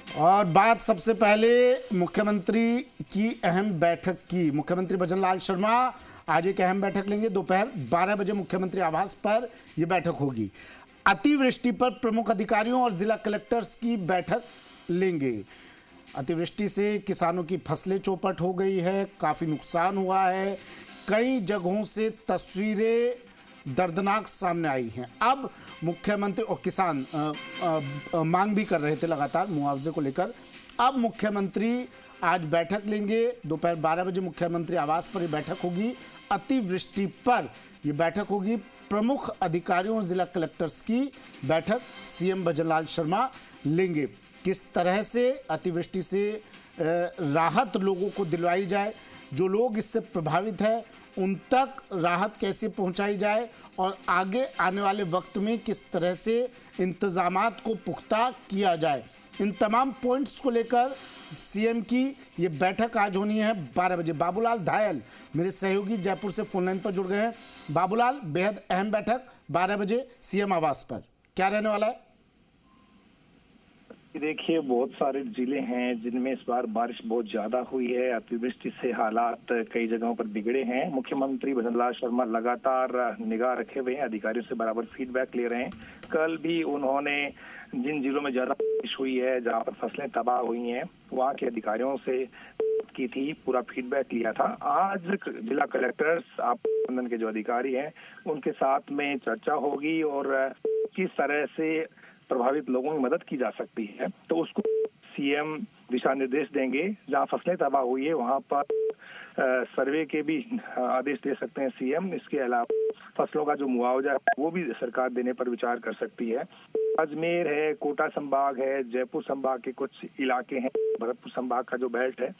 और बात सबसे पहले मुख्यमंत्री की अहम बैठक की। मुख्यमंत्री भजनलाल शर्मा आज एक अहम बैठक लेंगे। दोपहर 12 बजे मुख्यमंत्री आवास पर यह बैठक होगी। अतिवृष्टि पर प्रमुख अधिकारियों और जिला कलेक्टर्स की बैठक लेंगे। अतिवृष्टि से किसानों की फसलें चौपट हो गई है, काफ़ी नुकसान हुआ है। कई जगहों से तस्वीरें दर्दनाक सामने आई हैं। अब मुख्यमंत्री और किसान मांग भी कर रहे थे लगातार मुआवजे को लेकर। अब मुख्यमंत्री आज बैठक लेंगे। दोपहर 12 बजे मुख्यमंत्री आवास पर यह बैठक होगी। अतिवृष्टि पर यह बैठक होगी। प्रमुख अधिकारियों और जिला कलेक्टर्स की बैठक सीएम भजनलाल शर्मा लेंगे। किस तरह से अतिवृष्टि से राहत लोगों को दिलवाई जाए, जो लोग इससे प्रभावित हैं उन तक राहत कैसे पहुंचाई जाए, और आगे आने वाले वक्त में किस तरह से इंतजामात को पुख्ता किया जाए, इन तमाम पॉइंट्स को लेकर सीएम की ये बैठक आज होनी है 12 बजे। बाबूलाल धायल मेरे सहयोगी जयपुर से फोन लाइन पर जुड़ गए हैं। बाबूलाल, बेहद अहम बैठक 12 बजे सीएम आवास पर, क्या रहने वाला है? देखिए, बहुत सारे जिले हैं जिनमें इस बार बारिश बहुत ज्यादा हुई है। अतिवृष्टि से हालात कई जगहों पर बिगड़े हैं। मुख्यमंत्री भजनलाल शर्मा लगातार निगाह रखे हुए हैं, अधिकारियों से बराबर फीडबैक ले रहे हैं। कल भी उन्होंने जिन जिलों में ज्यादा बारिश हुई है, जहां पर फसलें तबाह हुई हैं, वहां के अधिकारियों से की थी, पूरा फीडबैक लिया था। आज जिला कलेक्टर्स, आपदा प्रबंधन के जो अधिकारी हैं, उनके साथ में चर्चा होगी और किस तरह से प्रभावित लोगों की मदद की जा सकती है, तो उसको सीएम दिशा निर्देश देंगे। जहां फसलें तबाह हुई है वहां पर सर्वे के भी आदेश दे सकते हैं सीएम। इसके अलावा फसलों का जो मुआवजा है वो भी सरकार देने पर विचार कर सकती है। अजमेर है, कोटा संभाग है, जयपुर संभाग के कुछ इलाके हैं, भरतपुर संभाग का जो बेल्ट है,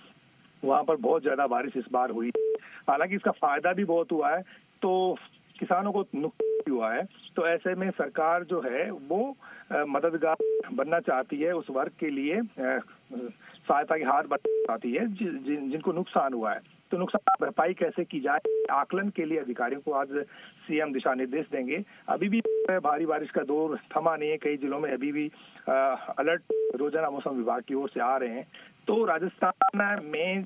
वहां पर बहुत ज्यादा बारिश इस बार हुई। हालांकि इसका फायदा भी बहुत हुआ है, तो किसानों को नुकसान हुआ है। तो ऐसे में सरकार जो है वो मददगार बनना चाहती है, उस वर्ग के लिए सहायता की हाथ बढ़ाना चाहती है जिनको नुकसान हुआ है। तो नुकसान भरपाई कैसे की जाए, आकलन के लिए अधिकारियों को आज सीएम दिशा निर्देश देंगे। अभी भी भारी बारिश का दौर थमा नहीं है, कई जिलों में अभी भी अलर्ट रोजाना मौसम विभाग की ओर से आ रहे हैं। तो राजस्थान में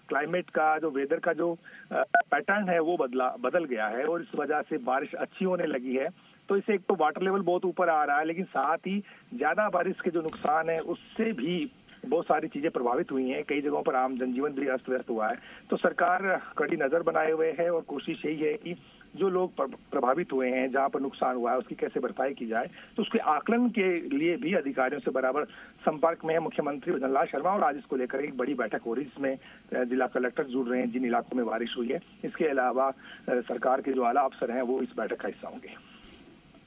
क्लाइमेट का जो वेदर का जो पैटर्न है वो बदल गया है और इस वजह से बारिश अच्छी होने लगी है। तो इससे एक तो वाटर लेवल बहुत ऊपर आ रहा है, लेकिन साथ ही ज्यादा बारिश के जो नुकसान है उससे भी बहुत सारी चीजें प्रभावित हुई हैं। कई जगहों पर आम जनजीवन भी अस्त व्यस्त हुआ है। तो सरकार कड़ी नजर बनाए हुए है और कोशिश यही है कि जो लोग प्रभावित हुए हैं, जहां पर नुकसान हुआ है, उसकी कैसे भरपाई की जाए। तो उसके आकलन के लिए भी अधिकारियों से बराबर संपर्क में है मुख्यमंत्री भजनलाल शर्मा। और आज इसको लेकर एक बड़ी बैठक हो रही है, जिसमें जिला कलेक्टर जुड़ रहे हैं जिन इलाकों में बारिश हुई है। इसके अलावा सरकार के जो आला अफसर हैं वो इस बैठक का हिस्सा होंगे।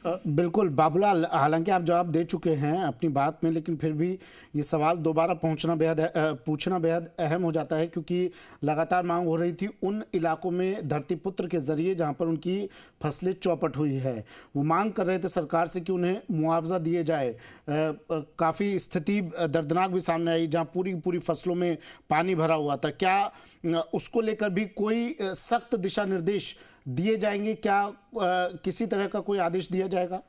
बिल्कुल बाबूलाल, हालांकि आप जवाब दे चुके हैं अपनी बात में, लेकिन फिर भी ये सवाल दोबारा पूछना बेहद अहम हो जाता है, क्योंकि लगातार मांग हो रही थी उन इलाकों में धरतीपुत्र के जरिए जहां पर उनकी फसलें चौपट हुई है। वो मांग कर रहे थे सरकार से कि उन्हें मुआवजा दिए जाए। काफ़ी स्थिति दर्दनाक भी सामने आई जहाँ पूरी फसलों में पानी भरा हुआ था। क्या उसको लेकर भी कोई सख्त दिशा निर्देश दिए जाएंगे? क्या किसी तरह का कोई आदेश दिया जाएगा?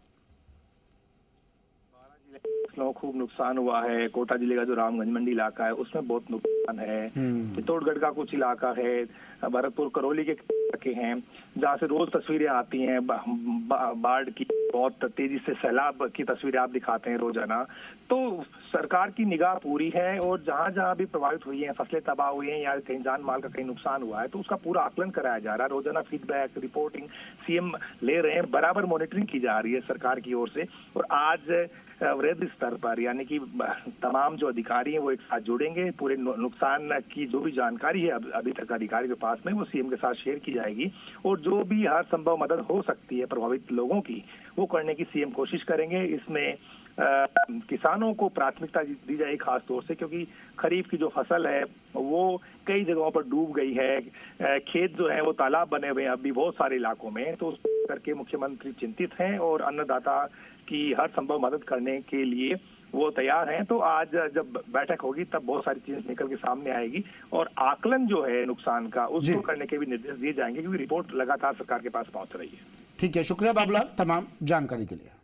खूब नुकसान हुआ है। कोटा जिले का जो रामगंज मंडी इलाका है उसमें बहुत नुकसान है। चित्तौड़गढ़ का कुछ इलाका है, भरतपुर करौली के इलाके हैं जहाँ से रोज तस्वीरें आती हैं बाढ़ की। बहुत तेजी से सैलाब की तस्वीरें आप दिखाते हैं रोजाना। तो सरकार की निगाह पूरी है और जहाँ जहाँ भी प्रभावित हुई है, फसलें तबाह हुई हैं या कहीं जान माल का कहीं नुकसान हुआ है, तो उसका पूरा आकलन कराया जा रहा है। रोजाना फीडबैक रिपोर्टिंग सीएम ले रहे हैं, बराबर मॉनिटरिंग की जा रही है सरकार की ओर से। और आज वृहद स्तर पर यानी कि तमाम जो अधिकारी हैं वो एक साथ जुड़ेंगे। पूरे नुकसान की जो भी जानकारी है अभी तक अधिकारी के पास में, वो सीएम के साथ शेयर की जाएगी और जो भी हर संभव मदद हो सकती है प्रभावित लोगों की, वो करने की सीएम कोशिश करेंगे। इसमें किसानों को प्राथमिकता दी जाएगी खास तौर से, क्योंकि खरीफ की जो फसल है वो कई जगहों पर डूब गई है। खेत जो है वो तालाब बने हुए हैं अभी बहुत सारे इलाकों में। तो उस करके मुख्यमंत्री चिंतित हैं और अन्नदाता की हर संभव मदद करने के लिए वो तैयार हैं। तो आज जब बैठक होगी तब बहुत सारी चीजें निकल के सामने आएगी और आकलन जो है नुकसान का उसको करने के भी निर्देश दिए जाएंगे, क्योंकि रिपोर्ट लगातार सरकार के पास पहुंच रही है। ठीक है, शुक्रिया बाबूलाल तमाम जानकारी के लिए।